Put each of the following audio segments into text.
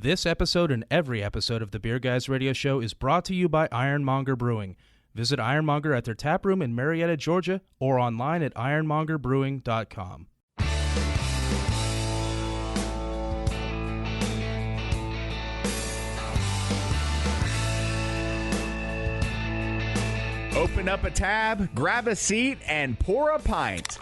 This episode and every episode of the Beer Guys Radio Show is brought to you by Ironmonger Brewing. Visit Ironmonger at their tap room in Marietta, Georgia, or online at ironmongerbrewing.com. Open up a tab, grab a seat, and pour a pint.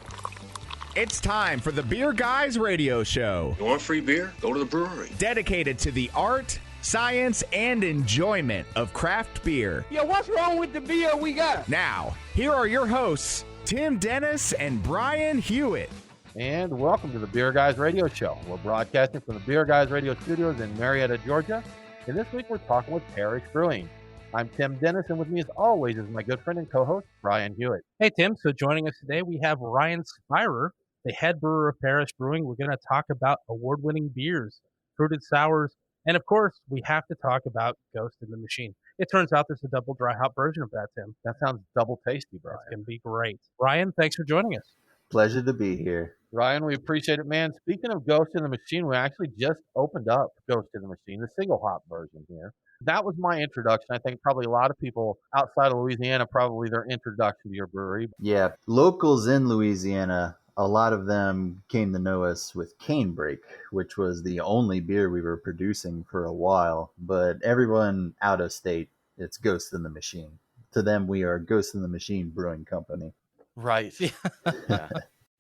It's time for the Beer Guys Radio Show. You want free beer? Go to the brewery. Dedicated to the art, science, and enjoyment of craft beer. Yo, what's wrong with the beer we got? Now, here are your hosts, Tim Dennis and Brian Hewitt. And welcome to the Beer Guys Radio Show. We're broadcasting from the Beer Guys Radio Studios in Marietta, Georgia. And this week we're talking with Parish Brewing. I'm Tim Dennis, and with me as always is my good friend and co-host, Brian Hewitt. Hey, Tim. So joining us today, we have Ryan Speyrer, the head brewer of Parish Brewing. We're going to talk about award-winning beers, fruited sours, and of course, we have to talk about Ghost in the Machine. It turns out there's a double dry hop version of that, Tim. That sounds double tasty, Brian. It's going to be great. Ryan, thanks for joining us. Pleasure to be here. Ryan, we appreciate it, man. Speaking of Ghost in the Machine, we actually just opened up Ghost in the Machine, the single hop version here. That was my introduction. I think probably a lot of people outside of Louisiana, probably their introduction to your brewery. Yeah, locals in Louisiana, a lot of them came to know us with Canebrake, which was the only beer we were producing for a while. But everyone out of state, it's Ghost in the Machine. To them, we are Ghost in the Machine Brewing Company. Right. Yeah.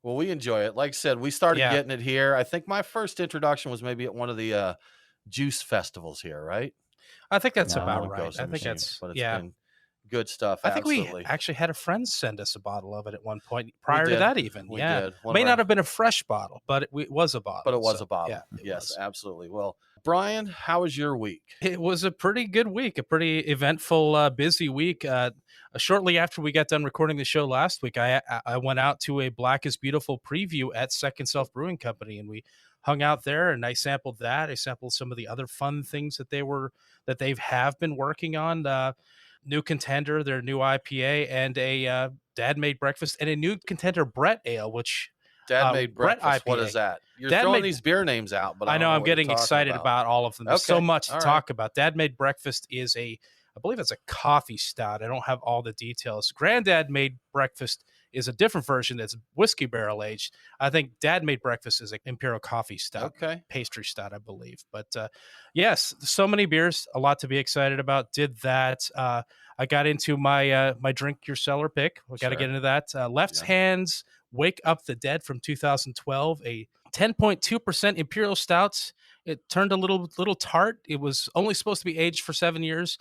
Well, we enjoy it. Like I said, we started getting it here. I think my first introduction was maybe at one of the juice festivals here, right? I think that's about right. I think Machine, that's, but it's been good stuff. I think absolutely. we actually had a friend send us a bottle of it at one point prior to that even. We yeah. did. May not have been a fresh bottle, but it was a bottle. But it was a bottle. Yeah, yes, absolutely. Well, Brian, how was your week? It was a pretty good week, a pretty eventful, busy week. Shortly after we got done recording the show last week, I went out to a Black is Beautiful preview at Second Self Brewing Company, and we hung out there, and I sampled that. I sampled some of the other fun things that they have been working on. New Contender, their new IPA, and a Dad Made Breakfast, and a new Contender Brett Ale, which Dad Made Breakfast. Brett IPA. What is that? You're Dad throwing made, these beer names out, but I know I'm what getting you're excited about all of them. There's so much to talk about. Dad Made Breakfast is I believe it's a coffee stout. I don't have all the details. Granddad Made Breakfast is a different version that's whiskey barrel aged. I think Dad Made Breakfast is an imperial coffee stout, pastry stout, I believe. But yes, so many beers, a lot to be excited about. Did that. I got into my my drink your cellar pick. We got to get into that. Left Hand's Wake Up the Dead from 2012, a 10.2% imperial stout. It turned a little tart. It was only supposed to be aged for 7 years.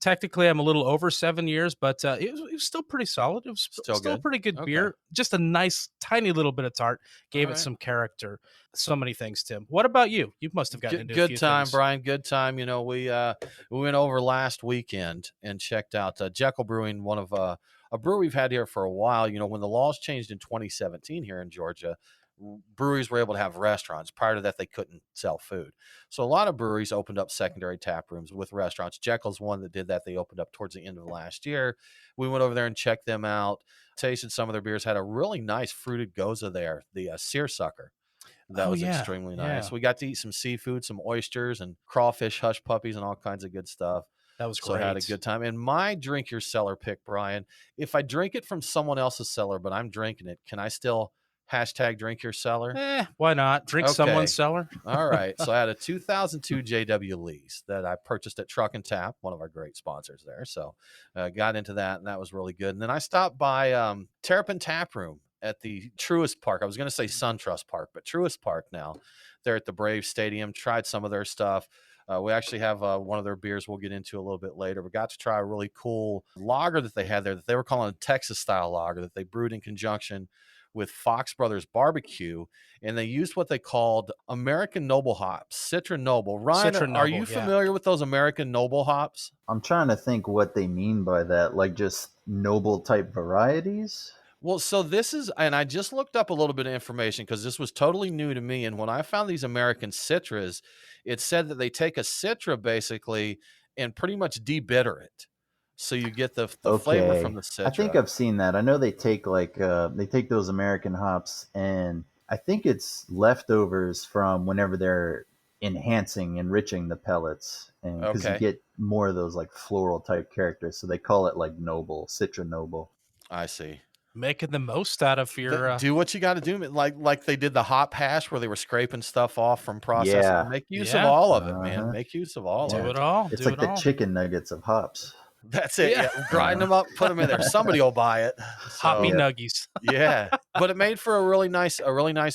Technically, I'm a little over 7 years, but it was still pretty solid. It was still a pretty good beer. Just a nice, tiny little bit of tart. Gave it some character. So many things, Tim. What about you? You must have gotten into a few time, things. Brian. Good time. You know, we went over last weekend and checked out Jekyll Brewing, one of a brewer we've had here for a while. You know, when the laws changed in 2017 here in Georgia, breweries were able to have restaurants. Prior to that, they couldn't sell food. So a lot of breweries opened up secondary tap rooms with restaurants. Jekyll's one that did that. They opened up towards the end of last year. We went over there and checked them out, tasted some of their beers, had a really nice fruited goza there, the seersucker. That was extremely nice. We got to eat some seafood, some oysters and crawfish, hush puppies, and all kinds of good stuff. That was great. So I had a good time. And my drink your cellar pick, Brian, if I drink it from someone else's cellar, but I'm drinking it, can I still hashtag drink your cellar? Why not? Drink someone's cellar. All right. So I had a 2002 JW Lee's that I purchased at Truck and Tap, one of our great sponsors there. So got into that, and that was really good. And then I stopped by Terrapin Tap Room at the Truist Park. I was going to say SunTrust Park, but Truist Park now. They're at the Braves Stadium. Tried some of their stuff. We actually have one of their beers we'll get into a little bit later. We got to try a really cool lager that they had there that they were calling a Texas-style lager that they brewed in conjunction with Fox Brothers Barbecue, and they used what they called American Noble hops, Citra Noble. Ryan, are you familiar with those American Noble hops? I'm trying to think what they mean by that, like just noble type varieties? Well, so this is, and I just looked up a little bit of information because this was totally new to me, and when I found these American Citras, it said that they take a Citra basically and pretty much debitter it. So you get the flavor from the Citra. I think I've seen that. I know they take they take those American hops, and I think it's leftovers from whenever they're enriching the pellets, and because you get more of those like floral type characters, so they call it like noble, Citra noble. I see. Making the most out of your do what you got to do, like they did the hop hash where they were scraping stuff off from processing. Yeah. Make use of all of it, man. Make use of all of it. Do it all. It's like the chicken nuggets of hops. That's it. Yeah. Grind them up, put them in there. Somebody will buy it. Hoppy nuggies. Yeah, but it made for a really nice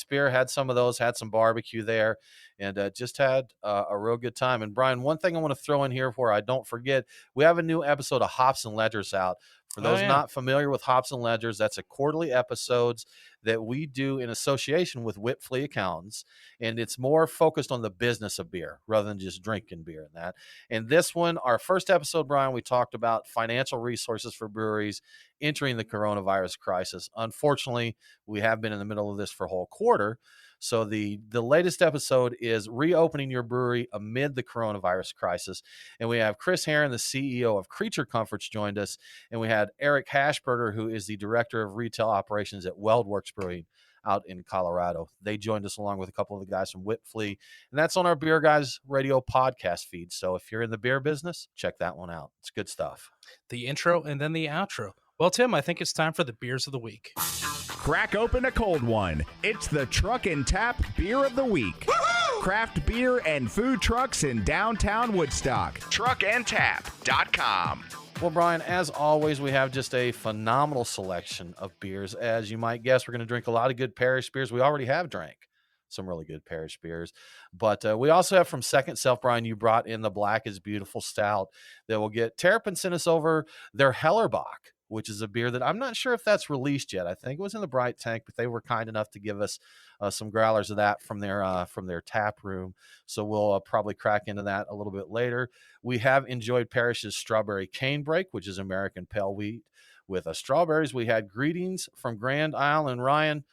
beer. Had some of those. Had some barbecue there, and just had a real good time. And Brian, one thing I want to throw in here where I don't forget, we have a new episode of Hops and Ledgers out. For those not familiar with Hops and Ledgers, that's a quarterly episodes that we do in association with Whitfleet Accountants, and it's more focused on the business of beer rather than just drinking beer and that. And this one, our first episode, Brian, we talked about financial resources for breweries entering the coronavirus crisis. Unfortunately, we have been in the middle of this for a whole quarter. So the latest episode is reopening your brewery amid the coronavirus crisis. And we have Chris Herron, the CEO of Creature Comforts, joined us. And we had Eric Hashberger, who is the director of retail operations at Weldworks Brewing out in Colorado. They joined us along with a couple of the guys from Whitfleet. And that's on our Beer Guys Radio podcast feed. So if you're in the beer business, check that one out. It's good stuff. The intro and then the outro. Well, Tim, I think it's time for the beers of the week. Crack open a cold one. It's the Truck and Tap Beer of the Week. Woo-hoo! Craft beer and food trucks in downtown Woodstock. Truckandtap.com. Well, Brian, as always, we have just a phenomenal selection of beers. As you might guess, we're going to drink a lot of good Parish beers. We already have drank some really good Parish beers. But we also have from Second Self, Brian, you brought in the Black is Beautiful Stout that will get Terrapin sent us over their Hellerbach, which is a beer that I'm not sure if that's released yet. I think it was in the Bright Tank, but they were kind enough to give us some growlers of that from their tap room. So we'll probably crack into that a little bit later. We have enjoyed Parish's Strawberry Canebrake, which is American pale wheat with strawberries. We had Greetings from Grand Isle, and Ryan,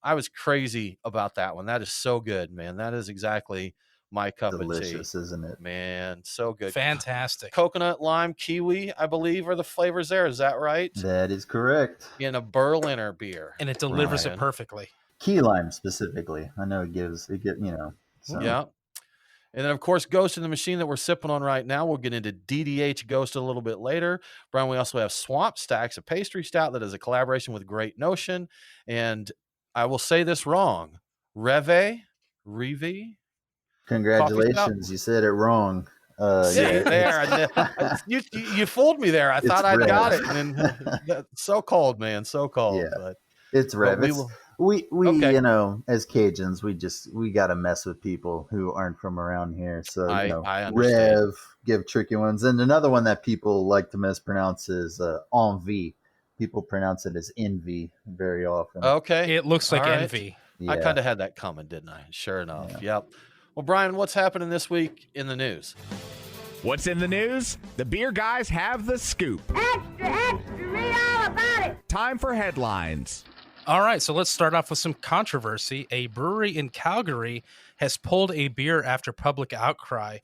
I was crazy about that one. That is so good, man. That is exactly my cup of tea. Delicious, isn't it? Man, so good. Fantastic. Coconut, lime, kiwi, I believe, are the flavors there. Is that right? That is correct. In a Berliner beer. And it delivers it perfectly. Key lime specifically. I know so. Yeah. And then, of course, Ghost in the Machine that we're sipping on right now. We'll get into DDH Ghost a little bit later. Brian, we also have Swamp Stacks, a pastry stout that is a collaboration with Great Notion. And I will say this wrong. Reve? Congratulations. You said it wrong. There. You fooled me there. I thought I got it. And so cold, man. So cold. Yeah. But it's Rev. We as Cajuns, we got to mess with people who aren't from around here. So, I understand. Rev, give tricky ones. And another one that people like to mispronounce is envie. People pronounce it as envy very often. Okay. It looks like All right. envy. Yeah. I kind of had that coming, didn't I? Sure enough. Yeah. Yep. Well, Brian, what's happening this week in the news? What's in the news? The beer guys have the scoop. Extra, extra, read all about it. Time for headlines. All right, so let's start off with some controversy. A brewery in Calgary has pulled a beer after public outcry.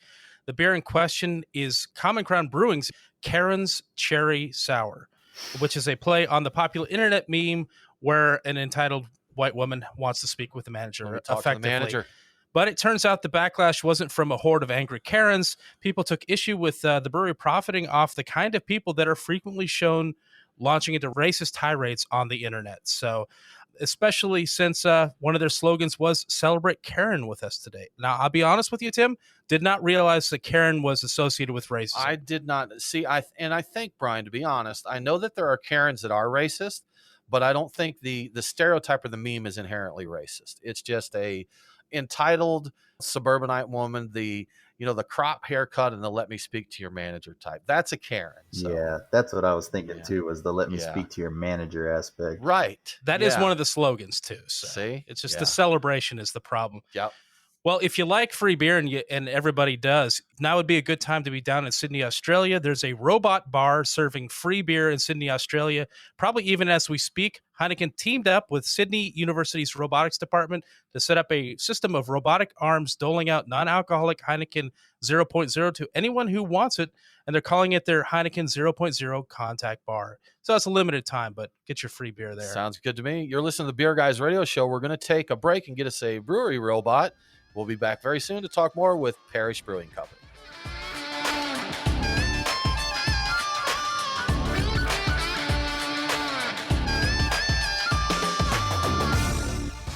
The beer in question is Common Ground Brewing's Karen's Cherry Sour, which is a play on the popular internet meme where an entitled white woman wants to speak with the manager effectively. But it turns out the backlash wasn't from a horde of angry Karens. People took issue with the brewery profiting off the kind of people that are frequently shown launching into racist tirades on the internet. So especially since one of their slogans was Celebrate Karen with us today. Now, I'll be honest with you, Tim, did not realize that Karen was associated with racism. I did not see. I think, Brian, to be honest, I know that there are Karens that are racist, but I don't think the stereotype or the meme is inherently racist. It's just a entitled suburbanite woman, the crop haircut and the let me speak to your manager type. That's a Karen. So. Yeah, that's what I was thinking too, was the let me speak to your manager aspect. Right. That is one of the slogans too. So see? It's just the celebration is the problem. Yep. Well, if you like free beer and everybody does, now would be a good time to be down in Sydney, Australia. There's a robot bar serving free beer in Sydney, Australia. Probably even as we speak, Heineken teamed up with Sydney University's robotics department to set up a system of robotic arms doling out non-alcoholic Heineken 0.0 to anyone who wants it. And they're calling it their Heineken 0.0 contact bar. So it's a limited time, but get your free beer there. Sounds good to me. You're listening to the Beer Guys Radio Show. We're going to take a break and get us a brewery robot. We'll be back very soon to talk more with Parish Brewing Company.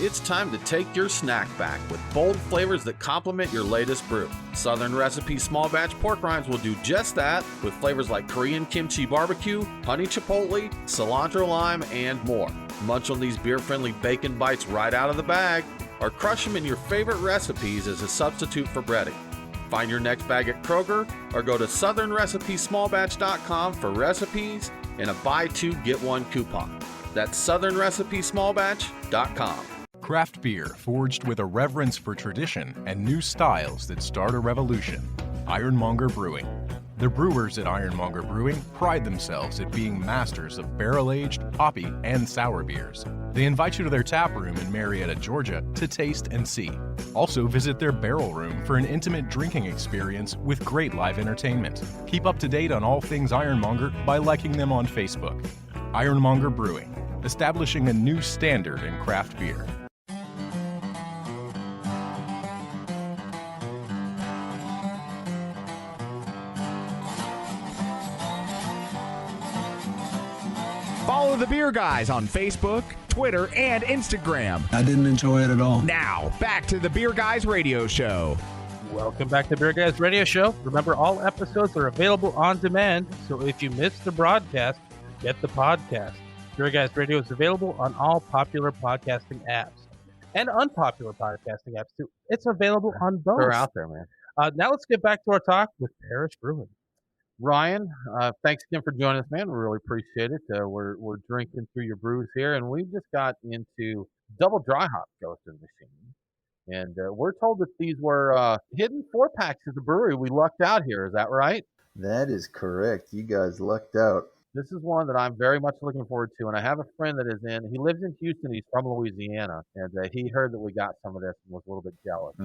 It's time to take your snack back with bold flavors that complement your latest brew. Southern Recipe Small Batch Pork Rinds will do just that with flavors like Korean Kimchi Barbecue, Honey Chipotle, Cilantro Lime, and more. Munch on these beer-friendly bacon bites right out of the bag, or crush them in your favorite recipes as a substitute for breading. Find your next bag at Kroger, or go to southernrecipesmallbatch.com for recipes and a buy two, get one coupon. That's southernrecipesmallbatch.com. Craft beer forged with a reverence for tradition and new styles that start a revolution. Ironmonger Brewing. The brewers at Ironmonger Brewing pride themselves at being masters of barrel-aged, hoppy, and sour beers. They invite you to their tap room in Marietta, Georgia to taste and see. Also visit their barrel room for an intimate drinking experience with great live entertainment. Keep up to date on all things Ironmonger by liking them on Facebook. Ironmonger Brewing, establishing a new standard in craft beer. Follow the Beer Guys on Facebook, Twitter, and Instagram. I didn't enjoy it at all. Now, back to the Beer Guys Radio Show. Welcome back to Beer Guys Radio Show. Remember, all episodes are available on demand, so if you missed the broadcast, get the podcast. Beer Guys Radio is available on all popular podcasting apps and unpopular podcasting apps, too. It's available on both. They're out there, man. Now let's get back to our talk with Parish Brewing. Ryan, thanks again for joining us, man. We really appreciate it. We're drinking through your brews here, and we just got into double dry hop Ghost in the Machine. And we're told that these were hidden 4-packs at the brewery. We lucked out here. Is that right? That is correct. You guys lucked out. This is one that I'm very much looking forward to. And I have a friend that is he lives in Houston. He's from Louisiana. And he heard that we got some of this and was a little bit jealous.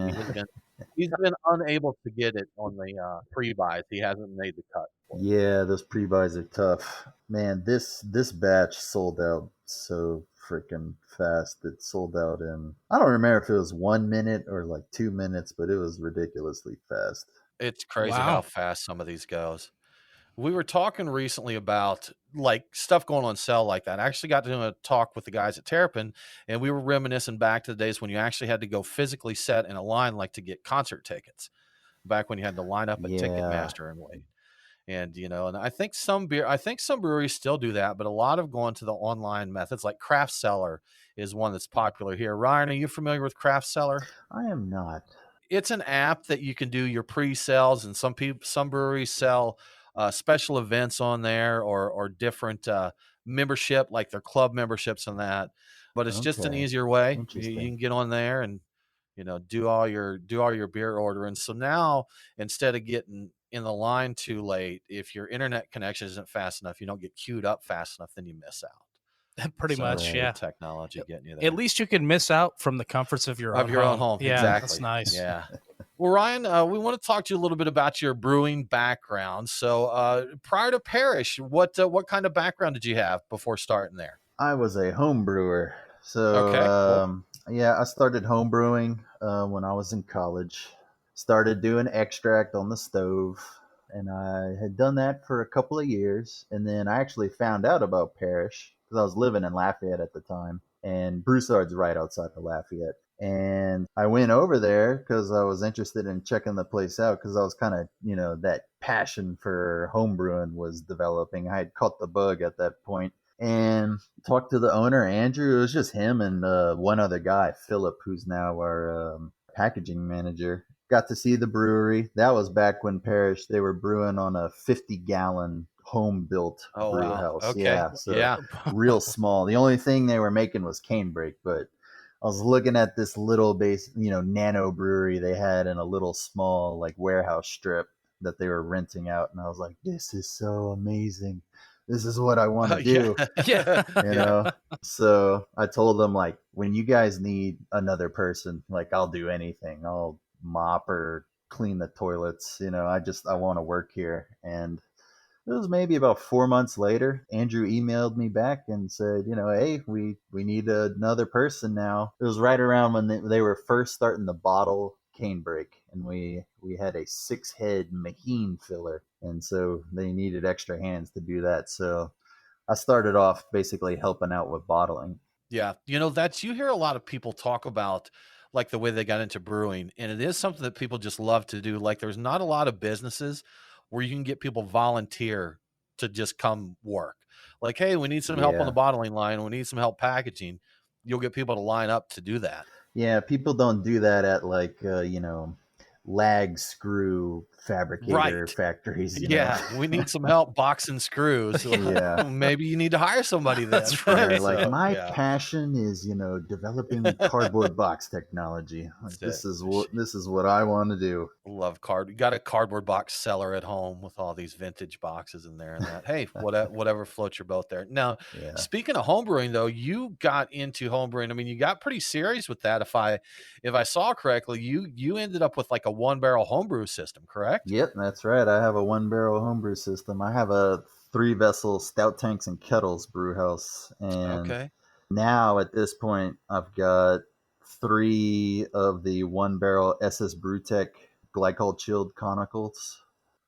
He's been unable to get it on the pre-buys. He hasn't made the cut. Yeah, those pre-buys are tough. Man, this batch sold out so freaking fast. It sold out in, I don't remember if it was 1 minute or like 2 minutes, but it was ridiculously fast. It's crazy how fast some of these goes. We were talking recently about like stuff going on sale like that. I actually got to do a talk with the guys at Terrapin, and we were reminiscing back to the days when you actually had to go physically set in a line, like to get concert tickets, back when you had to line up at Ticketmaster and wait. And, and I think some breweries still do that, but a lot of going to the online methods, like Craft Cellar is one that's popular here. Ryan, are you familiar with Craft Cellar? I am not. It's an app that you can do your pre-sales, and some breweries sell special events on there or different membership, like their club memberships and that. But it's just an easier way. You can get on there and do all your beer ordering. So now, instead of getting in the line too late, if your internet connection isn't fast enough, you don't get queued up fast enough, then you miss out. Pretty much, yeah. Technology getting you there. At least you can miss out from the comforts of your own home. Yeah, exactly. That's nice. Yeah. Well, Ryan, we want to talk to you a little bit about your brewing background. So, prior to Parish, what kind of background did you have before starting there? I was a home brewer. So, I started home brewing when I was in college. Started doing extract on the stove, and I had done that for a couple of years. And then I actually found out about Parish because I was living in Lafayette at the time, and Broussard's right outside of Lafayette. And I went over there because I was interested in checking the place out because I was kind of, that passion for home brewing was developing. I had caught the bug at that point and talked to the owner, Andrew. It was just him and one other guy, Philip, who's now our packaging manager. Got to see the brewery. That was back when Parish, they were brewing on a 50-gallon home-built brew house. Okay. Real small. The only thing they were making was cane break, but I was looking at this little base, nano brewery they had in a little small like warehouse strip that they were renting out. And I was like, this is so amazing. This is what I want to do. So I told them, like, when you guys need another person, like, I'll do anything. I'll mop or clean the toilets. I want to work here. And it was maybe about 4 months later, Andrew emailed me back and said, hey, we need another person now. It was right around when they were first starting the bottle canebrake, and we had a 6-head Maheen filler, and so they needed extra hands to do that. So I started off basically helping out with bottling. Yeah. You hear a lot of people talk about like the way they got into brewing, and it is something that people just love to do. Like there's not a lot of businesses where you can get people volunteer to just come work. Like, hey, we need some help on the bottling line. We need some help packaging. You'll get people to line up to do that. Yeah, people don't do that at like lag screw fabricator factories. We need some help boxing screws. Yeah, maybe you need to hire somebody. That's right. Yeah, like my passion is developing cardboard box technology. Like, this is what I want to do. Love card. You got a cardboard box cellar at home with all these vintage boxes in there and that. Hey, whatever floats your boat there. Now, speaking of homebrewing though, you got into homebrewing. I mean, you got pretty serious with that. If I saw correctly, you ended up with like a 1-barrel homebrew system, correct? Yep, that's right. I have a 1-barrel homebrew system. I have a 3-vessel stout tanks and kettles brew house, and now at this point I've got 3 of the 1-barrel SS Brewtech glycol chilled conicals,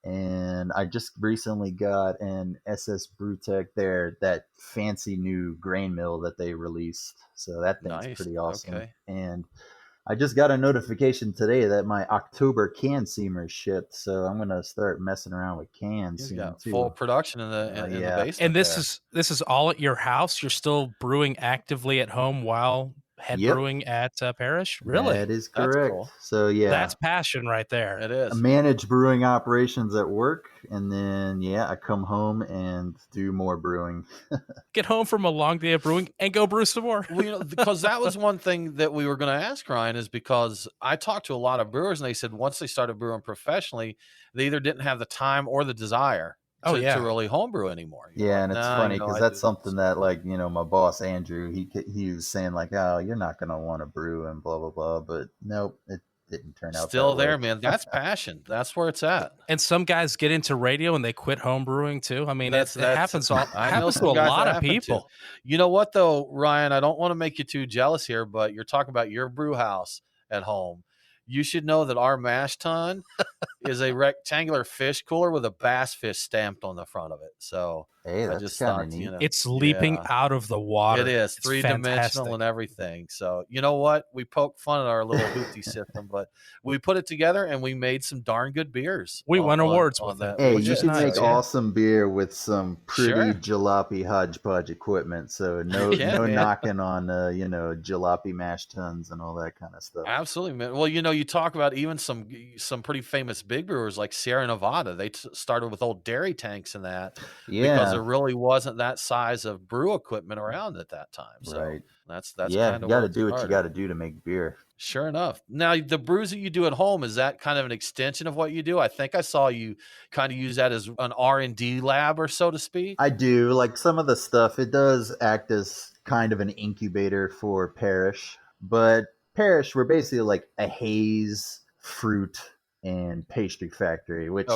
and I just recently got an SS Brewtech that fancy new grain mill that they released. So that thing's pretty awesome. And I just got a notification today that my October can seamer shipped, so I'm gonna start messing around with cans soon too. Full production in the basement. And this is all at your house. You're still brewing actively at home while brewing at Parish. Really, that is correct. Cool. So that's passion right there. It is. I manage brewing operations at work, and then I come home and do more brewing. Get home from a long day of brewing and go brew some more. Well, because that was one thing that we were going to ask Ryan, is because I talked to a lot of brewers and they said once they started brewing professionally, they either didn't have the time or the desire to really homebrew anymore. And it's funny because that's something that my boss Andrew, he was saying like, oh, you're not going to want to brew and blah blah blah, but nope, it didn't turn out still that there, way. man. That's passion. That's where it's at. And some guys get into radio and they quit homebrewing too. I mean, it happens to a lot of people. You know what though, Ryan? I don't want to make you too jealous here, but you're talking about your brew house at home. You should know that our mash tun is a rectangular fish cooler with a bass fish stamped on the front of it. So hey, that's I just kind thought, of neat. It's leaping out of the water. It is 3-dimensional and everything. So you know what? We poke fun at our little hoopty system, but we put it together and we made some darn good beers. We won awards with that. Hey, you can make awesome beer with some pretty jalopy hodgepodge equipment. So no knocking on jalopy mash tuns and all that kind of stuff. Absolutely, man. Well, you talk about even some pretty famous big brewers like Sierra Nevada. They started with old dairy tanks and that. Because there really wasn't that size of brew equipment around at that time. So that's you got to do what you got to do to make beer. Sure enough. Now, the brews that you do at home, is that kind of an extension of what you do? I think I saw you kind of use that as an R&D lab, or so to speak. I do. Like some of the stuff, it does act as kind of an incubator for Parish. But Parish, we're basically like a haze, fruit, and pastry factory, which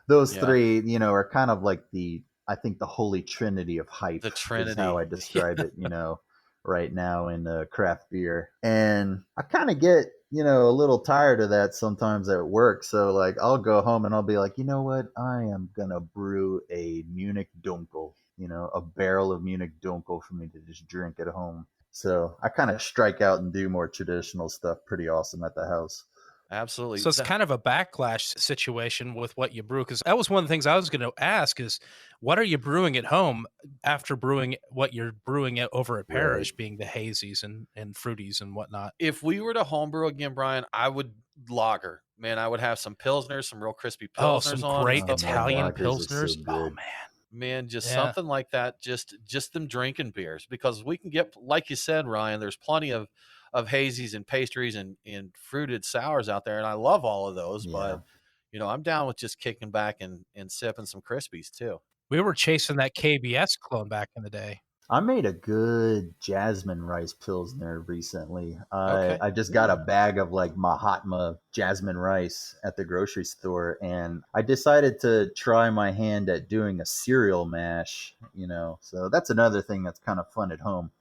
those three, are kind of like I think the holy trinity of hype. The trinity is how I describe it, right now in craft beer. And I kind of get, a little tired of that sometimes at work. So like I'll go home and I'll be like, you know what? I am going to brew a Munich Dunkel, a barrel of Munich Dunkel for me to just drink at home. So I kind of strike out and do more traditional stuff. Pretty awesome at the house. Absolutely. So it's kind of a backlash situation with what you brew, because that was one of the things I was going to ask is, what are you brewing at home after brewing what you're brewing over at Parish, being the hazies and fruities and whatnot? If we were to homebrew again, Brian, I would lager. Man, I would have some pilsners, some real crispy pilsners some great Italian pilsners. So man, just something like that. Just them drinking beers, because we can get, like you said, Ryan, there's plenty of hazies and pastries and fruited sours out there, and I love all of those. But I'm down with just kicking back and sipping some Crispies too. We were chasing that KBS clone back in the day. I made a good jasmine rice pilsner recently. I just got a bag of like Mahatma jasmine rice at the grocery store, and I decided to try my hand at doing a cereal mash, So that's another thing that's kind of fun at home.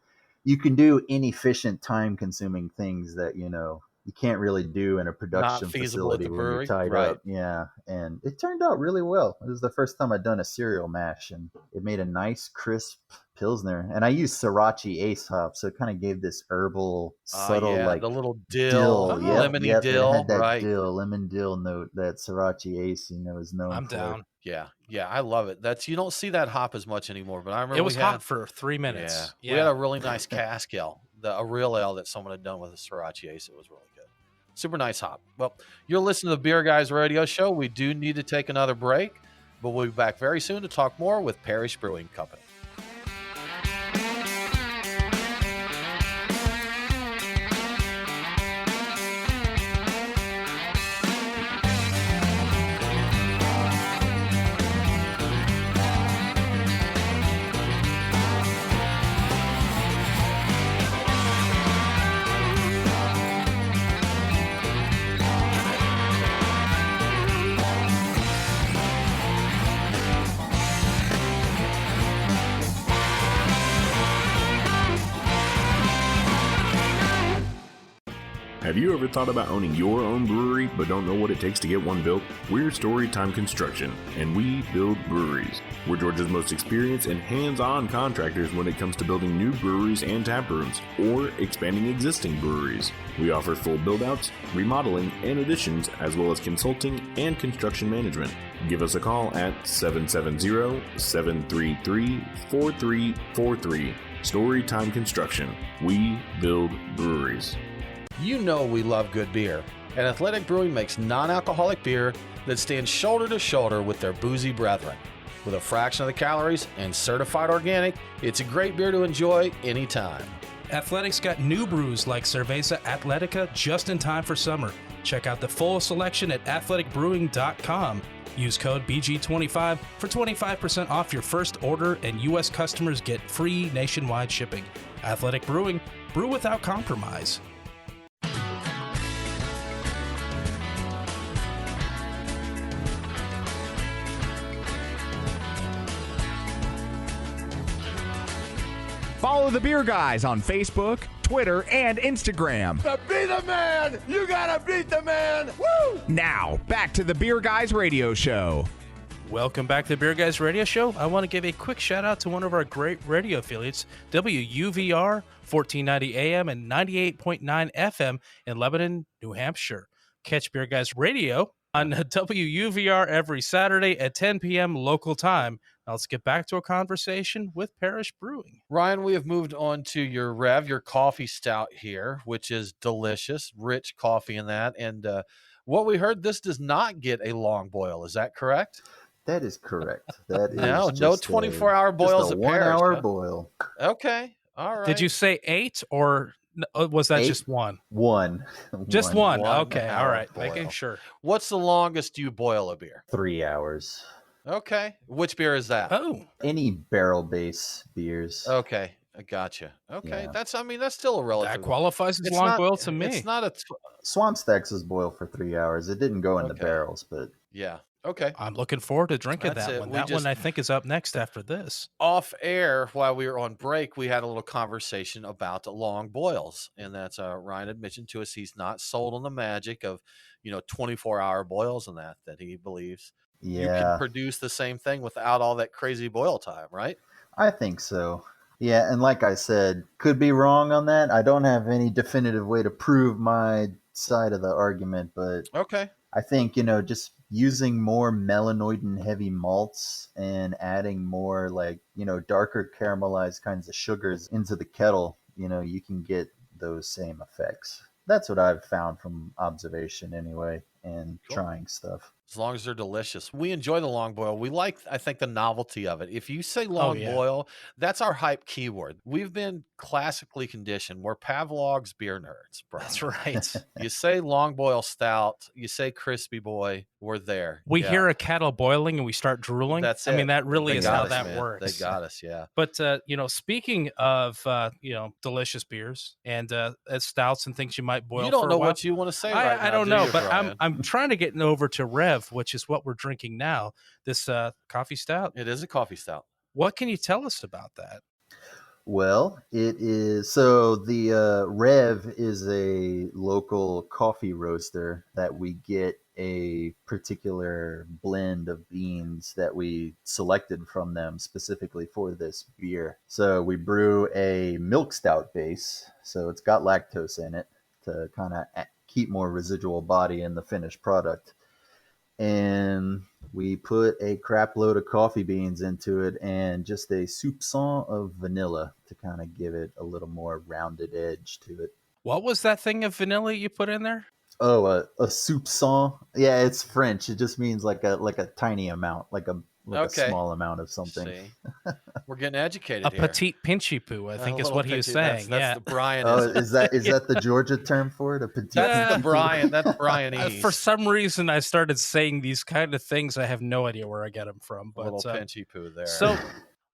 You can do inefficient, time-consuming things that, you you can't really do in a production facility when you're tied up. Yeah. And it turned out really well. It was the first time I'd done a cereal mash, and it made a nice, crisp Pilsner. And I used Sriracha Ace hop, so it kind of gave this herbal, subtle, like the little dill, lemony dill, it had that lemon dill note that Sriracha Ace, is known for. I'm down. Yeah, I love it. You don't see that hop as much anymore, but I remember it was hot for 3 minutes. Yeah. We had a really nice cask ale, a real ale that someone had done with a Sriracha Ace. It was really good. Super nice hop. Well, you're listening to the Beer Guys Radio Show. We do need to take another break, but we'll be back very soon to talk more with Parish Brewing Company. Have you ever thought about owning your own brewery but don't know what it takes to get one built? We're Storytime Construction, and we build breweries. We're Georgia's most experienced and hands-on contractors when it comes to building new breweries and tap rooms, or expanding existing breweries. We offer full build-outs, remodeling, and additions, as well as consulting and construction management. Give us a call at 770-733-4343. Storytime Construction. We build breweries. You know we love good beer, and Athletic Brewing makes non-alcoholic beer that stands shoulder to shoulder with their boozy brethren. With a fraction of the calories and certified organic, it's a great beer to enjoy anytime. Athletic's got new brews like Cerveza Atletica just in time for summer. Check out the full selection at athleticbrewing.com. Use code BG25 for 25% off your first order, and U.S. customers get free nationwide shipping. Athletic Brewing, brew without compromise. Follow the Beer Guys on Facebook, Twitter, and Instagram. To be the man, you gotta beat the man. Woo! Now, back to the Beer Guys Radio Show. Welcome back to the Beer Guys Radio Show. I want to give a quick shout out to one of our great radio affiliates, WUVR 1490 AM and 98.9 FM in Lebanon, New Hampshire. Catch Beer Guys Radio on WUVR every Saturday at 10 p.m. local time. Now let's get back to a conversation with Parish Brewing. Ryan, we have moved on to your your coffee stout here, which is delicious, rich coffee in that. And what we heard, this does not get a long boil. Is that correct? That is correct. That is no 24-hour boils at Parish. 1 hour boil. Okay. All right. Did you say 8 or was that 8? just one? One. Just one. 1 Okay. All right. boil. Making sure. What's the longest you boil a beer? 3 hours. Okay. Which beer is that? Oh. Any barrel base beers. Okay. I gotcha. Okay. Yeah. That's still a relative. That qualifies as It's long not- boil to me. It's not a. Swamp Stacks was boiled for 3 hours. It didn't go in the Okay. barrels, but Yeah. Okay. I'm looking forward to drinking That's that it. one. We That just- one I think is up next after this. Off air, while we were on break, we had a little conversation about the long boils, and that's Ryan had mentioned to us he's not sold on the magic of 24-hour boils and that he believes you yeah, can produce the same thing without all that crazy boil time, right? I think so. Yeah, and like I said, could be wrong on that. I don't have any definitive way to prove my side of the argument, but Okay. I think, just using more melanoid and heavy malts and adding more darker caramelized kinds of sugars into the kettle, you can get those same effects. That's what I've found from observation anyway, and Cool. trying stuff. As long as they're delicious. We enjoy the long boil. We like, I think, the novelty of it. If you say long yeah. boil, that's our hype keyword. We've been classically conditioned. We're Pavlov's beer nerds, bro. That's right. You say long boil stout, you say crispy boy, we're there. We Yeah. hear a kettle boiling and we start drooling. That's I mean, it. that really They is got how us, that man. works. They got us, yeah. But speaking of delicious beers and stouts and things you might boil, You don't for know a while, what you want to say right now. I don't do know, you, but Brian? I'm trying to get over to Rev, which is what we're drinking now. This coffee stout. It is a coffee stout. What can you tell us about that? Well, it is so the Rev is a local coffee roaster that we get a particular blend of beans that we selected from them specifically for this beer. So we brew a milk stout base, so it's got lactose in it to kind of keep more residual body in the finished product. And we put a crap load of coffee beans into it and just a soupçon of vanilla to kind of give it a little more rounded edge to it. What was that thing of vanilla you put in there? Oh, a soupçon. Yeah, it's French. It just means like a tiny amount, like a small amount of something. See. We're getting educated a here. petite pinchy poo, I think is what he was saying. That's the Brian. Oh, is that the Georgia term for it? A petite. That's the Brian. That's Brianese. For some reason, I started saying these kind of things. I have no idea where I get them from. But, a little pinchy poo there. So,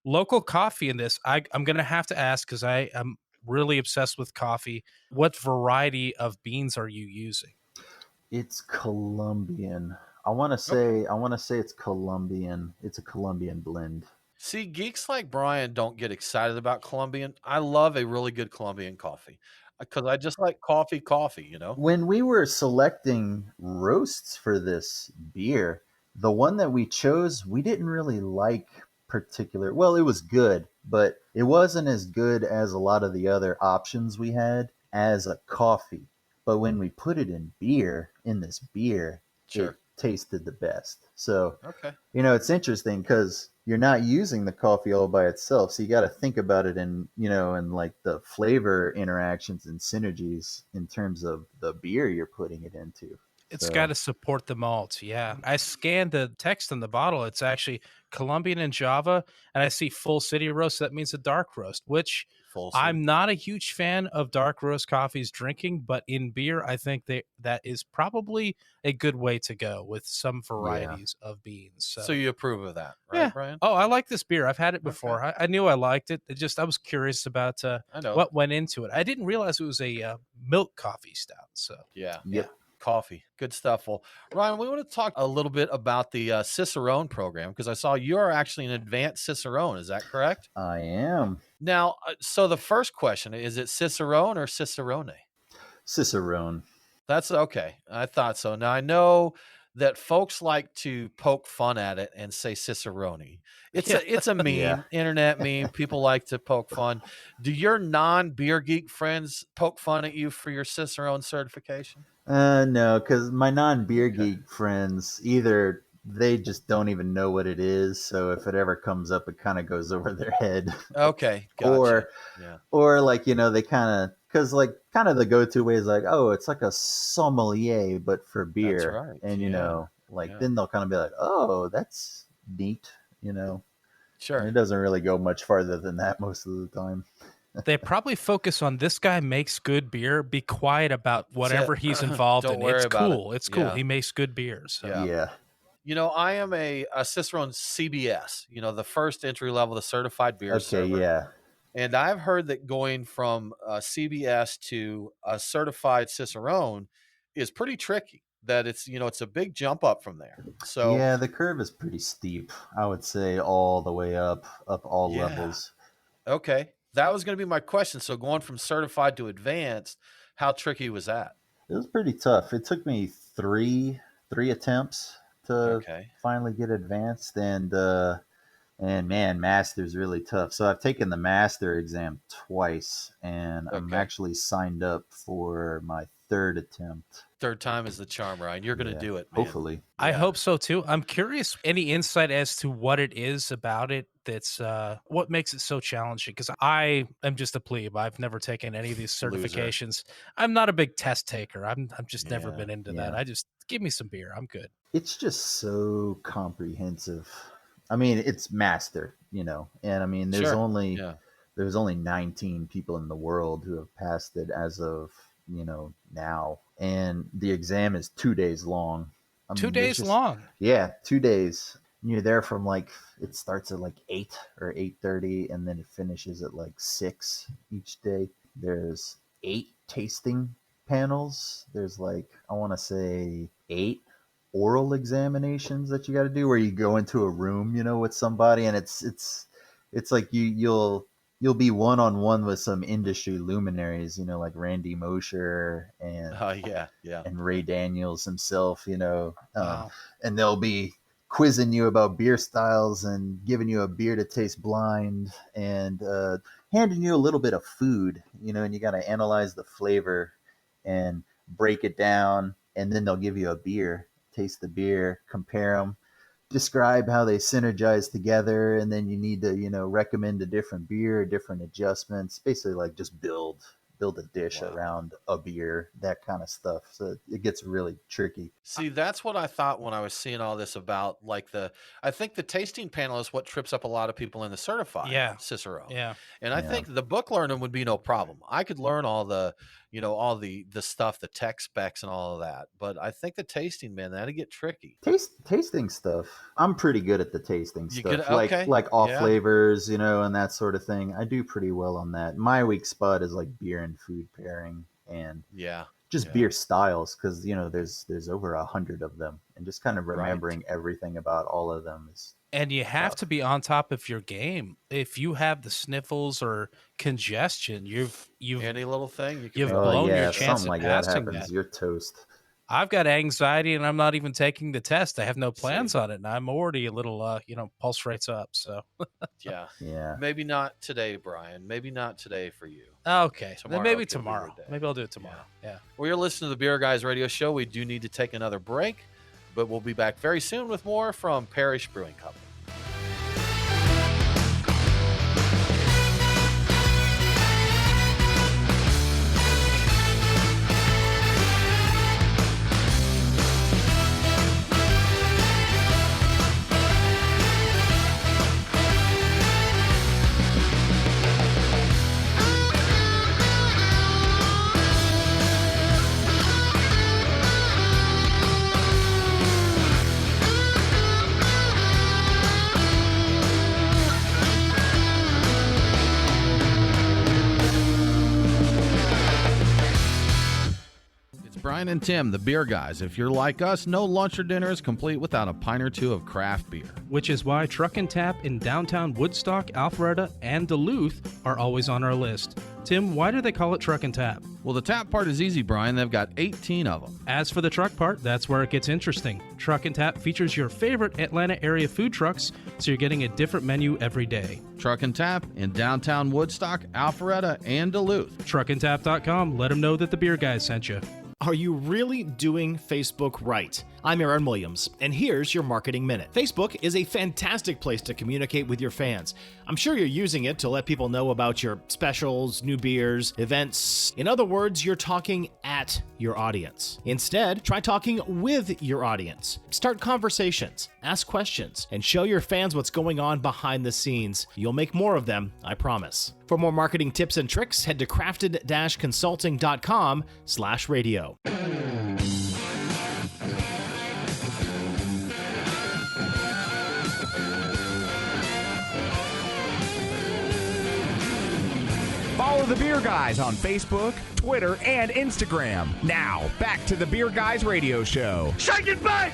local coffee in this. I'm going to have to ask because I am really obsessed with coffee. What variety of beans are you using? It's Colombian. I want to say it's Colombian. It's a Colombian blend. See, geeks like Brian don't get excited about Colombian. I love a really good Colombian coffee because I just like coffee, you know? When we were selecting roasts for this beer, the one that we chose, we didn't really like well, it was good, but it wasn't as good as a lot of the other options we had as a coffee. But when we put it in this beer, sure, it tasted the best. So, okay. It's interesting because you're not using the coffee all by itself. So you got to think about it in like the flavor interactions and synergies in terms of the beer you're putting it into. It's got to support the malt. Yeah. I scanned the text on the bottle. It's actually Colombian and Java. And I see full city roast. That means a dark roast, which I'm not a huge fan of dark roast coffees drinking, but in beer, I think that is probably a good way to go with some varieties of beans. So you approve of that, right, Brian? Oh, I like this beer. I've had it before. Okay. I knew I liked it. I was curious about what went into it. I didn't realize it was a milk coffee stout. So yeah. Coffee. Good stuff. Well, Ryan, we want to talk a little bit about the Cicerone program because I saw you're actually an advanced Cicerone. Is that correct? I am. Now, so the first question, is it Cicerone or Cicerone? Cicerone. That's okay. I thought so. Now, I know that folks like to poke fun at it and say Cicerone. It's a meme, internet meme. People like to poke fun. Do your non-beer geek friends poke fun at you for your Cicerone certification? No, because my non-beer geek friends, either they just don't even know what it is, so if it ever comes up, it kind of goes over their head. Okay, gotcha. Or like, they kind of, because like kind of the go-to way is like, oh, it's like a sommelier, but for beer. That's right. And then they'll kind of be like, oh, that's neat, Sure. And it doesn't really go much farther than that most of the time. They probably focus on this guy makes good beer. Be quiet about whatever he's involved in. It's cool. It's cool. He makes good beers. So. Yeah. I am a Cicerone CBS, the first entry level, the certified beer server. Yeah. And I've heard that going from CBS to a certified Cicerone is pretty tricky. That it's a big jump up from there. So yeah, the curve is pretty steep. I would say all the way up all levels. Okay. That was going to be my question. So going from certified to advanced, how tricky was that? It was pretty tough. It took me three attempts to finally get advanced, and man, master's really tough. So I've taken the master exam twice, and I'm actually signed up for my third attempt. Third time is the charm, Ryan. You're going to do it, man. Hopefully. I hope so too. I'm curious, any insight as to what it is about it that's what makes it so challenging? Because I am just a plebe. I've never taken any of these certifications. Loser. I'm not a big test taker. I'm just never been into that. I just give me some beer. I'm good. It's just so comprehensive. I mean, it's master, and I mean, there's only 19 people in the world who have passed it as of now, and the exam is 2 days long. 2 days long? Yeah, 2 days. You're there from it starts at 8 or 8:30, and then it finishes at 6 each day. There's 8 tasting panels. There's I want to say 8 oral examinations that you got to do, where you go into a room, with somebody, and it's like you'll you'll be one-on-one with some industry luminaries, like Randy Mosher and yeah, and Ray Daniels himself, Wow. and they'll be quizzing you about beer styles and giving you a beer to taste blind and handing you a little bit of food, and you got to analyze the flavor and break it down, and then they'll give you a beer, taste the beer, compare them, describe how they synergize together, and then you need to recommend a different beer, different adjustments, basically like just build a dish around a beer, that kind of stuff. So it gets really tricky. See, that's what I thought when I was seeing all this about I think the tasting panel is what trips up a lot of people in the certified Cicerone. Yeah. And I think the book learning would be no problem. I could learn all the stuff, the tech specs and all of that. But I think the tasting, man, that'd get tricky. Tasting stuff. I'm pretty good at the tasting stuff. Good? Okay. Like off flavors, and that sort of thing. I do pretty well on that. My weak spot is like beer and food pairing and just beer styles, because there's over 100 of them, and just kind of remembering everything about all of them is. And you have to be on top of your game. If you have the sniffles or congestion, you've any little thing you've blown your chance something like of that passing happens. You're toast. I've got anxiety, and I'm not even taking the test. I have no plans on it, and I'm already a little, pulse rate's up. So yeah. Maybe not today, Brian. Maybe not today for you. Okay, tomorrow, then maybe tomorrow. Maybe I'll do it tomorrow. Yeah. Well, you're listening to the Beer Guys Radio Show. We do need to take another break, but we'll be back very soon with more from Parish Brewing Company. Brian and Tim, the Beer Guys. If you're like us, no lunch or dinner is complete without a pint or two of craft beer. Which is why Truck and Tap in downtown Woodstock, Alpharetta, and Duluth are always on our list. Tim, why do they call it Truck and Tap? Well, the tap part is easy, Brian. They've got 18 of them. As for the truck part, that's where it gets interesting. Truck and Tap features your favorite Atlanta area food trucks, so you're getting a different menu every day. Truck and Tap in downtown Woodstock, Alpharetta, and Duluth. Truckandtap.com. Let them know that the Beer Guys sent you. Are you really doing Facebook right? I'm Aaron Williams, and here's your Marketing Minute. Facebook is a fantastic place to communicate with your fans. I'm sure you're using it to let people know about your specials, new beers, events. In other words, you're talking at your audience. Instead, try talking with your audience. Start conversations, ask questions, and show your fans what's going on behind the scenes. You'll make more of them, I promise. For more marketing tips and tricks, head to crafted-consulting.com/radio. Follow the Beer Guys on Facebook, Twitter, and Instagram. Now, back to the Beer Guys Radio Show. Shake it back!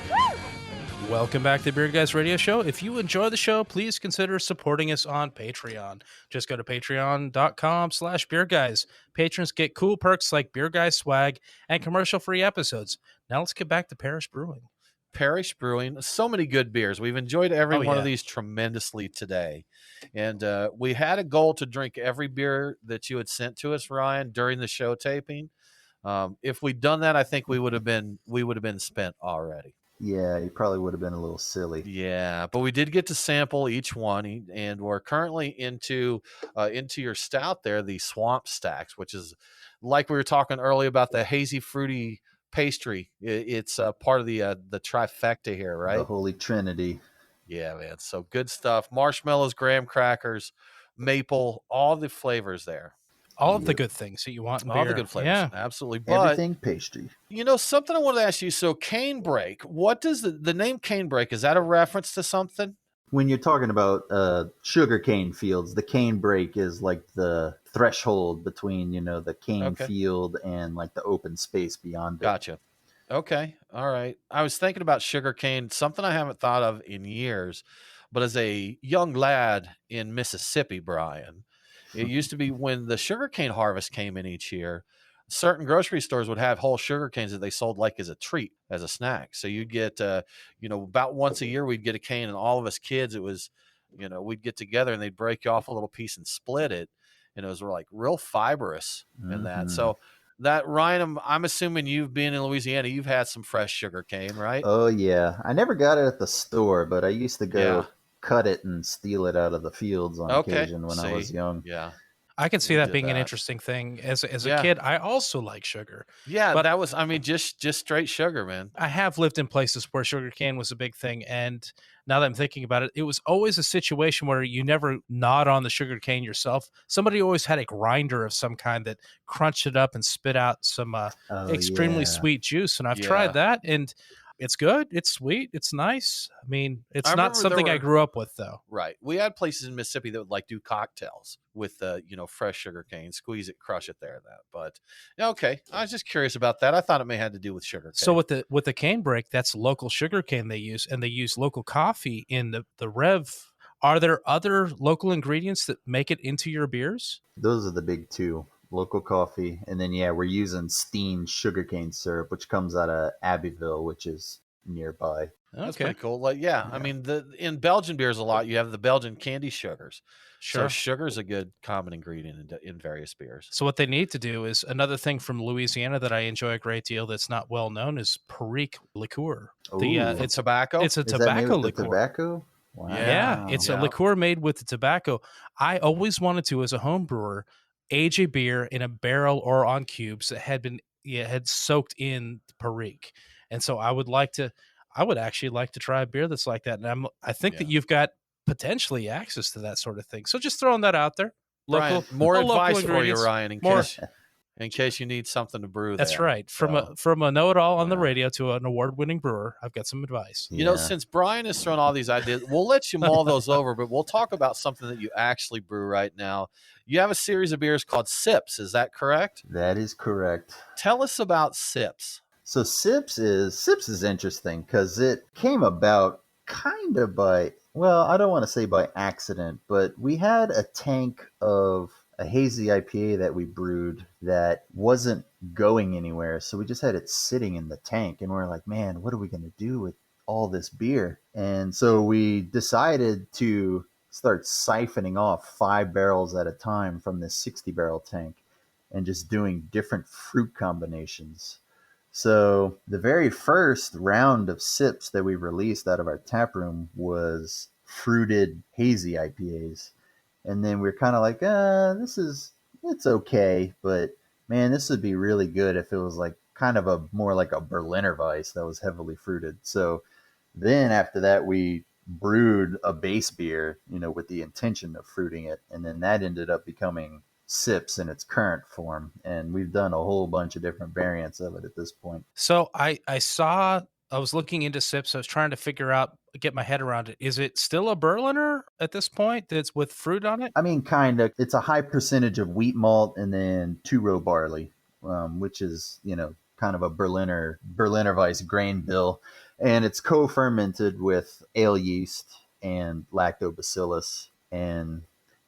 Welcome back to the Beer Guys Radio Show. If you enjoy the show, please consider supporting us on Patreon. Just go to patreon.com/beerguys. Patrons get cool perks like Beer Guys swag and commercial-free episodes. Now let's get back to Parish Brewing. Parish Brewing, so many good beers. We've enjoyed every one of these tremendously today. And we had a goal to drink every beer that you had sent to us, Ryan, during the show taping. If we'd done that, I think we would have been spent already. Yeah, you probably would have been a little silly. Yeah, but we did get to sample each one, and we're currently into your stout there, the Swamp Stacks, which is like we were talking earlier about the hazy, fruity pastry. It's part of the trifecta here, right? The Holy Trinity. Yeah, man. So good stuff. Marshmallows, graham crackers, maple, all the flavors there. All of the good things that you want in beer. All the good flavors. Yeah. Absolutely. But, everything pastry. Something I want to ask you. So cane break, what does the name cane break, is that a reference to something? When you're talking about sugar cane fields, the cane break is like the threshold between, the cane field and like the open space beyond it. Gotcha. Okay. All right. I was thinking about sugar cane, something I haven't thought of in years, but as a young lad in Mississippi, Brian, It used to be when the sugarcane harvest came in each year, certain grocery stores would have whole sugar canes that they sold like as a treat, as a snack. So you'd get, about once a year we'd get a cane, and all of us kids, it was, we'd get together and they'd break you off a little piece and split it. And it was like real fibrous in that. So that, Ryan, I'm assuming you've been in Louisiana, you've had some fresh sugar cane, right? Oh yeah. I never got it at the store, but I used to go cut it and steal it out of the fields on occasion when I was young. Yeah. I can see that being an interesting thing. As a kid, I also like sugar. Yeah, but that was, just straight sugar, man. I have lived in places where sugarcane was a big thing, and now that I'm thinking about it, it was always a situation where you never gnawed on the sugarcane yourself. Somebody always had a grinder of some kind that crunched it up and spit out some extremely sweet juice, and I've tried that, and it's good. It's sweet. It's nice. I mean, it's not something I grew up with, though. Right. We had places in Mississippi that would do cocktails with fresh sugar cane, squeeze it, crush it there. But okay, I was just curious about that. I thought it may have to do with sugar cane. So with the cane break, that's local sugar cane they use, and they use local coffee in the Rev. Are there other local ingredients that make it into your beers? Those are the big two. Local coffee, and then we're using steamed sugarcane syrup, which comes out of Abbeville, which is nearby. That's pretty cool. I mean, in Belgian beers a lot, you have the Belgian candy sugars. Sure. So sugar is a good common ingredient in various beers. So what they need to do is, another thing from Louisiana that I enjoy a great deal that's not well known is Parish liqueur. It's tobacco. It's a tobacco liqueur. Tobacco? Wow. Yeah, it's a liqueur made with the tobacco. I always wanted to, as a home brewer, age a beer in a barrel or on cubes that had soaked in Parish. And so I would actually like to try a beer that's like that. And I think that you've got potentially access to that sort of thing. So just throwing that out there. Ryan, more advice for you, Ryan, in case you need something to brew. That's right. From a know-it-all on the radio to an award-winning brewer, I've got some advice. Since Brian has thrown all these ideas, we'll let you mull those over, but we'll talk about something that you actually brew right now. You have a series of beers called Sips. Is that correct? That is correct. Tell us about Sips. So Sips is interesting because it came about kind of by, I don't want to say by accident, but we had a tank of a hazy IPA that we brewed that wasn't going anywhere. So we just had it sitting in the tank, and we're like, man, what are we going to do with all this beer? And so we decided to start siphoning off 5 barrels at a time from this 60-barrel tank and just doing different fruit combinations. So the very first round of Sips that we released out of our tap room was fruited hazy IPAs. And then we're kind of like, it's okay, but man, this would be really good if it was like kind of more like a Berliner Weiss that was heavily fruited. So then after that, we brewed a base beer, with the intention of fruiting it. And then that ended up becoming Sips in its current form. And we've done a whole bunch of different variants of it at this point. So I was looking into Sips. I was trying to get my head around it. Is it still a Berliner at this point that's with fruit on it? I mean, kind of. It's a high percentage of wheat malt and then 2-row barley, which is, kind of a Berliner Weiss grain bill. And it's co-fermented with ale yeast and lactobacillus. And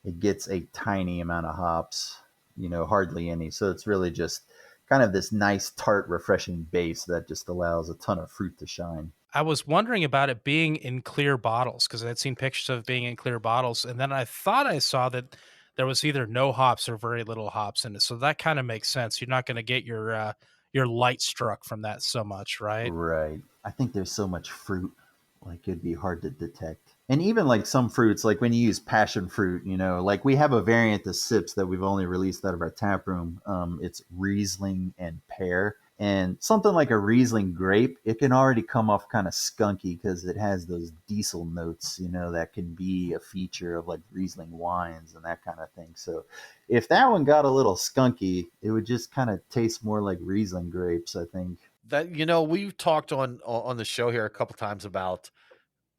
it gets a tiny amount of hops, hardly any. So it's really just kind of this nice, tart, refreshing base that just allows a ton of fruit to shine. I was wondering about it being in clear bottles because I had seen pictures of it being in clear bottles. And then I thought I saw that there was either no hops or very little hops in it. So that kind of makes sense. You're not going to get your light struck from that so much, right? Right. I think there's so much fruit, like it'd be hard to detect. And even like some fruits, like when you use passion fruit, like we have a variant of Sips that we've only released out of our tap room. It's Riesling and pear. And something like a Riesling grape, it can already come off kind of skunky because it has those diesel notes, that can be a feature of like Riesling wines and that kind of thing. So if that one got a little skunky, it would just kind of taste more like Riesling grapes, I think. That, we've talked on the show here a couple times about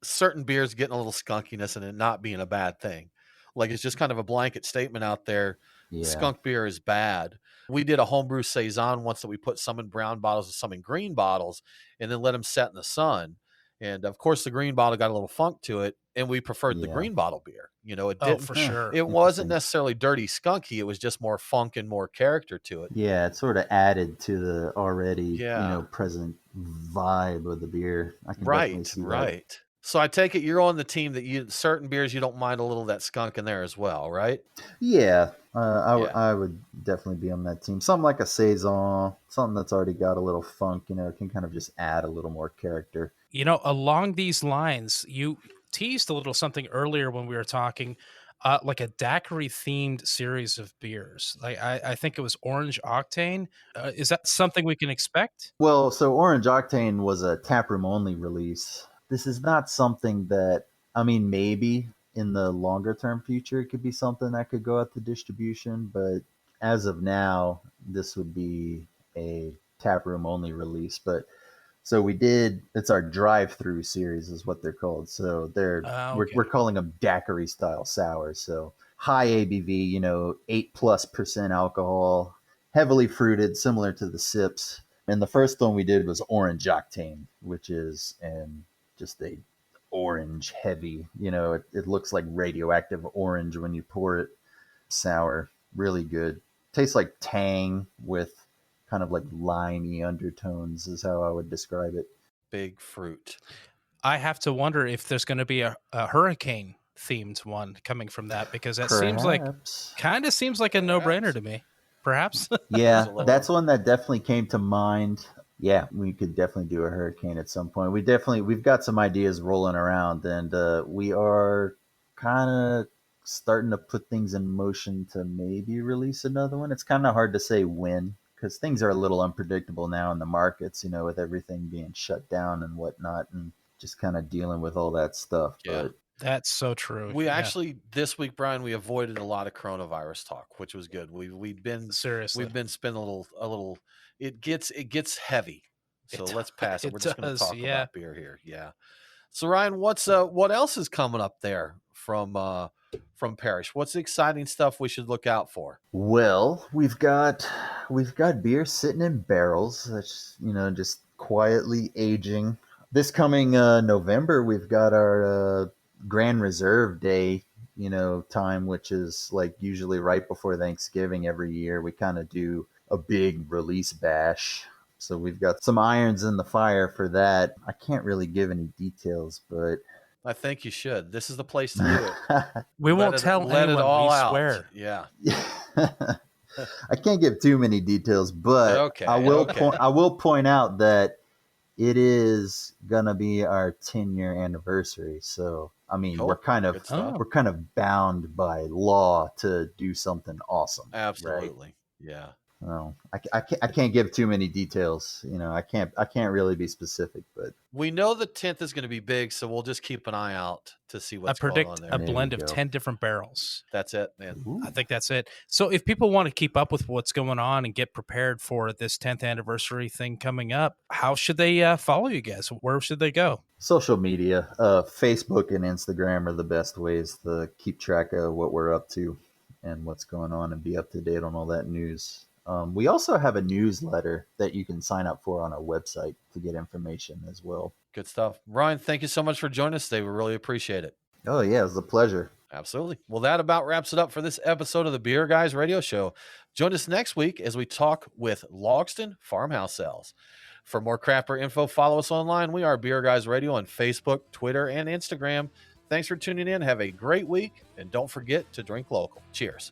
certain beers getting a little skunkiness and it not being a bad thing. Like it's just kind of a blanket statement out there. Yeah. Skunk beer is bad. We did a homebrew saison once that we put some in brown bottles and some in green bottles and then let them set in the sun. And of course the green bottle got a little funk to it. and we preferred the green bottle beer. You know, it didn't, for sure. It wasn't necessarily dirty, skunky. It was just more funk and more character to it. Yeah, it sort of added to the already present vibe of the beer. I can definitely see that. So I take it you're on the team that certain beers you don't mind a little of that skunk in there as well, right? Yeah, I would definitely be on that team. Something like a saison, something that's already got a little funk, you know, can kind of just add a little more character. You know, along these lines, you teased a little something earlier when we were talking, like a daiquiri themed series of beers. Like I think it was Orange Octane. Is that something we can expect? Well, so Orange Octane was a taproom only release. This is not something that, I mean, maybe in the longer term future, it could be something that could go out to distribution. But as of now, this would be a taproom only release. But so it's our drive-through series is what they're called. So we're calling them daiquiri style sours. So high ABV, you know, 8+% alcohol, heavily fruited, similar to the sips. And the first one we did was Orange Octane, which is just a orange heavy, you know, it looks like radioactive orange when you pour it. Sour, really good. Tastes like tang with kind of like limey undertones is how I would describe it. Big fruit. I have to wonder if there's going to be a hurricane themed one coming from that, because that seems like a no-brainer to me. Perhaps. Yeah, that's one that definitely came to mind. Yeah, we could definitely do a hurricane at some point. We've got some ideas rolling around, and we are kind of starting to put things in motion to maybe release another one. It's kind of hard to say when, because things are a little unpredictable now in the markets, you know, with everything being shut down and whatnot, and just kind of dealing with all that stuff. Yeah. But that's so true. We actually this week, Brian, we avoided a lot of coronavirus talk, which was good. We've been spending a little. It gets heavy, so let's pass it. We're just going to talk about beer here. Yeah. So Ryan, what else is coming up there from Parish? What's the exciting stuff we should look out for? Well, we've got beer sitting in barrels that's, you know, just quietly aging. This coming November, we've got our Grand Reserve Day, you know, time, which is like usually right before Thanksgiving every year. We kind of do a big release bash. So we've got some irons in the fire for that. I can't really give any details, but I think you should. This is the place to do it. We won't tell anyone. Let it all out. Swear. Yeah. I can't give too many details, but I will point out that it is gonna be our 10-year anniversary. So I mean, we're kind of bound by law to do something awesome. Absolutely. Right? Yeah. Well, I can't give too many details. You know, I can't really be specific, but we know the 10th is going to be big, so we'll just keep an eye out to see what's going on there. I predict a blend of 10 different barrels. That's it, man. Ooh. I think that's it. So if people want to keep up with what's going on and get prepared for this 10th anniversary thing coming up, how should they follow you guys? Where should they go? Social media, Facebook and Instagram are the best ways to keep track of what we're up to and what's going on and be up to date on all that news. We also have a newsletter that you can sign up for on our website to get information as well. Good stuff. Ryan, thank you so much for joining us today. We really appreciate it. Oh, yeah, it was a pleasure. Absolutely. Well, that about wraps it up for this episode of the Beer Guys Radio Show. Join us next week as we talk with Logston Farmhouse Ales. For more craft beer info, follow us online. We are Beer Guys Radio on Facebook, Twitter, and Instagram. Thanks for tuning in. Have a great week, and don't forget to drink local. Cheers.